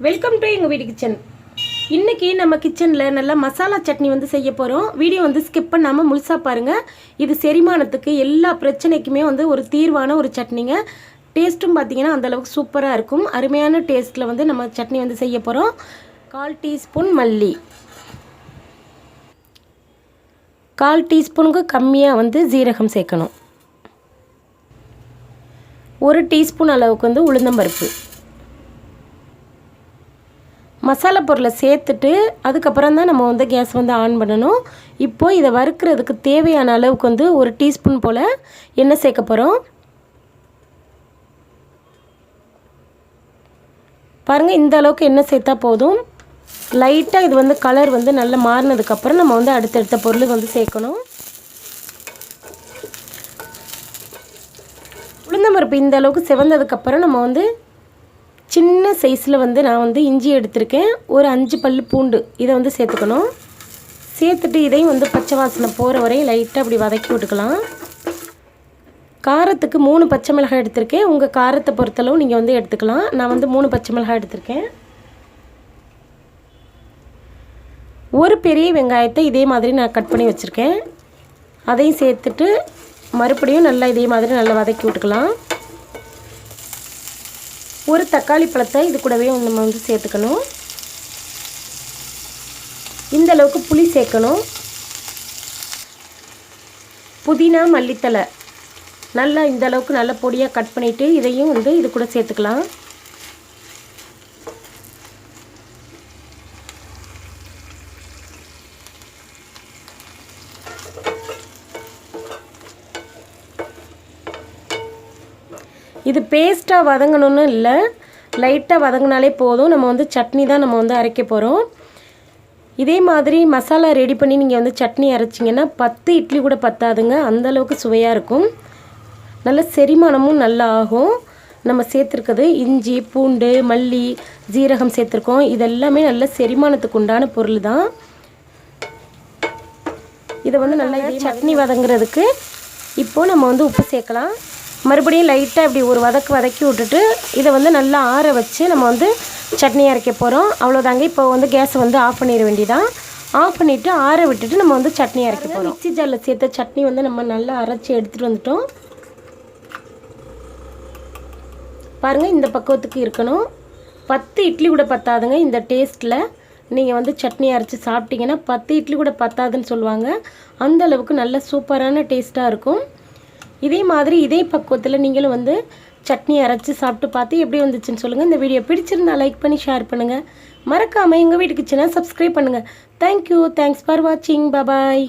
Welcome to எங்கள் வீட்டு kitchen. இன்றைக்கி நம்ம கிச்சனில் நல்லா மசாலா சட்னி வந்து செய்ய போகிறோம். வீடியோ வந்து ஸ்கிப் பண்ணாமல் முழுசாக பாருங்கள். இது செரிமானத்துக்கு எல்லா பிரச்சனைக்குமே வந்து ஒரு தீர்வான ஒரு சட்னிங்க. டேஸ்ட்டும் பார்த்திங்கன்னா அந்தளவுக்கு சூப்பராக இருக்கும். அருமையான டேஸ்ட்டில் வந்து நம்ம சட்னி வந்து செய்ய போகிறோம். 1/4 டீஸ்பூன் மல்லி, 1/4 டீஸ்பூனுக்கு கம்மியாக வந்து ஜீரகம் சேர்க்கணும். 1 டீஸ்பூன் அளவுக்கு வந்து உளுந்தம்பருப்பு. மசாலா பொருளை சேர்த்துட்டு அதுக்கப்புறம் தான் நம்ம வந்து கேஸ் வந்து ஆன் பண்ணணும். இப்போது இதை வறுக்கிறதுக்கு தேவையான அளவுக்கு வந்து 1 டீஸ்பூன் போல் எண்ணெய் சேர்க்க போகிறோம். பாருங்கள், இந்த அளவுக்கு எண்ணெய் சேர்த்தா போதும். லைட்டாக இது வந்து கலர் வந்து நல்லா மாறினதுக்கப்புறம் நம்ம வந்து அடுத்தடுத்த பொருள் வந்து சேர்க்கணும். உளுந்தம்பருப்பு இந்த அளவுக்கு செவந்ததுக்கப்புறம் நம்ம வந்து சின்ன சைஸில் வந்து நான் வந்து இஞ்சி எடுத்திருக்கேன். ஒரு 5 பல் பூண்டு இதை வந்து சேர்த்துக்கணும். சேர்த்துட்டு இதையும் வந்து பச்சை வாசனை போகிற வரையும் லைட்டாக அப்படி வதக்கி விட்டுக்கலாம். காரத்துக்கு 3 பச்சை மிளகாய் எடுத்திருக்கேன். உங்கள் காரத்தை பொறுத்தளவு நீங்கள் வந்து எடுத்துக்கலாம். நான் வந்து 3 பச்சை மிளகாய் எடுத்திருக்கேன். ஒரு பெரிய வெங்காயத்தை இதே மாதிரி நான் கட் பண்ணி வச்சுருக்கேன். அதையும் சேர்த்துட்டு மறுபடியும் நல்லா இதே மாதிரி நல்லா வதக்கி விட்டுக்கலாம். ஒரு தக்காளி பழத்தை இது கூடவே நம்ம வந்து சேர்த்துக்கணும். இந்த அளவுக்கு புளி சேர்க்கணும். புதினா, மல்லித்தலை நல்லா இந்த அளவுக்கு நல்லா பொடியாக கட் பண்ணிவிட்டு இதையும் வந்து இது கூட சேர்த்துக்கலாம். இது பேஸ்ட்டாக வதங்கணும்னு இல்லை, லைட்டாக வதங்கினாலே போதும். நம்ம வந்து சட்னி தான் நம்ம வந்து அரைக்க போகிறோம். இதே மாதிரி மசாலா ரெடி பண்ணி நீங்கள் வந்து சட்னி அரைச்சிங்கன்னா 10 இட்லி கூட பத்தாதுங்க, அந்தளவுக்கு சுவையாக இருக்கும். நல்ல செரிமானமும் நல்லா ஆகும். நம்ம சேர்த்துருக்கிறது இஞ்சி, பூண்டு, மல்லி, ஜீரகம் சேர்த்துருக்கோம். இதெல்லாமே நல்ல செரிமானத்துக்கு உண்டான பொருள் தான். இதை வந்து நல்லா சட்னி வதங்குறதுக்கு இப்போது நம்ம வந்து உப்பு சேர்க்கலாம். மறுபடியும் லைட்டாக இப்படி ஒரு வதக்கி விட்டுட்டு இதை வந்து நல்லா ஆற வச்சு நம்ம வந்து சட்னி அரைக்க போகிறோம். அவ்வளோதாங்க. இப்போ வந்து கேஸை வந்து ஆஃப் பண்ணிட வேண்டியதான். ஆஃப் பண்ணிவிட்டு ஆற விட்டுட்டு நம்ம வந்து சட்னி அரைக்க போகிறோம். மிக்ஸி ஜாரில் சேர்த்த சட்னி வந்து நம்ம நல்லா அரைச்சி எடுத்துகிட்டு வந்துட்டோம். பாருங்கள், இந்த பக்குவத்துக்கு இருக்கணும். 10 இட்லி கூட பத்தாதுங்க. இந்த டேஸ்ட்டில் நீங்கள் வந்து சட்னி அரைச்சி சாப்பிட்டீங்கன்னா 10 இட்லி கூட பத்தாதுன்னு சொல்லுவாங்க. அந்தளவுக்கு நல்ல சூப்பரான டேஸ்ட்டாக இருக்கும். இதே மாதிரி இதே பக்குவத்தில் நீங்களும் வந்து சட்னி அரைச்சி சாப்பிட்டு பார்த்து எப்படி வந்துச்சுன்னு சொல்லுங்கள். இந்த வீடியோ பிடிச்சிருந்தா லைக் பண்ணி ஷேர் பண்ணுங்கள். மறக்காமல் எங்கள் வீட்டு கிச்சனை சப்ஸ்கிரைப் பண்ணுங்கள். தேங்க்யூ. தேங்க்ஸ் ஃபார் வாட்சிங். பாய்.